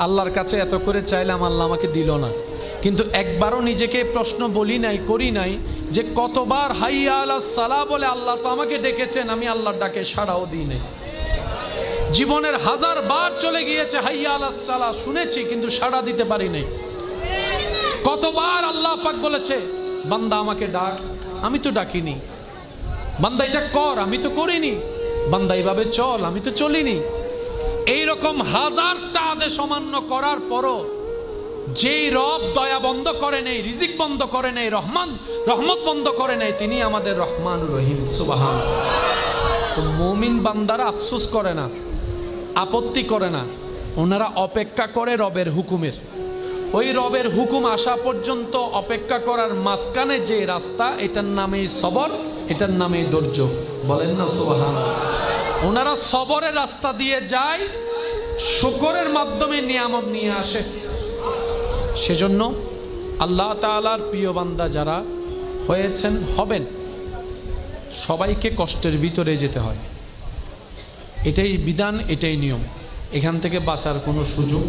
আল্লাহর কাছে এত করে চাইলাম, আল্লাহ আমাকে দিল না। কিন্তু একবারও নিজেকে প্রশ্ন বলি নাই, করি নাই যে কতবার হাইয়া আলাস সালাহ বলে আল্লাহ তো আমাকে ডেকেছেন, আমি আল্লাহর ডাকে সাড়াও দিই নাই। জীবনের 1000 বার চলে গিয়েছে হাইয়া আলাস সালাহ শুনেছি, কিন্তু সাড়া দিতে পারি নাই। কতবার আল্লাহ পাক বলেছে বান্দা আমাকে ডাক, আমি তো ডাকিনি। বান্দা এটা কর, আমি তো করিনি। বান্দা এইভাবে চল, আমি তো চলিনি। এইরকম 1000টা আদেশ অমান্য করার পরও যেই রব দয়া বন্ধ করে নেই, রিজিক বন্ধ করে নেই, রহমত বন্ধ করে নেই, তিনি আমাদের রহমানুর রহিম। সুবহানাল্লাহ। তো মুমিন বান্দারা আফসোস করে না, আপত্তি করে না, ওনারা অপেক্ষা করে রবের হুকুমের। ওই রবের হুকুম আসা পর্যন্ত অপেক্ষা করার মাঝখানে যে রাস্তা, এটার নামেই সবর, এটার নামেই ধৈর্য। বলেন না সুবহানাল্লাহ। ওনারা সবরের রাস্তা দিয়ে যায়, শুকরের মাধ্যমে নিয়ামত নিয়ে আসে। সেজন্য আল্লাহ তাআলার প্রিয় বান্দা যারা হয়েছেন, হবেন, সবাইকে কষ্টের ভিতরে যেতে হয়। এটাই বিধান, এটাই নিয়ম। এখান থেকে বাঁচার কোনো সুযোগ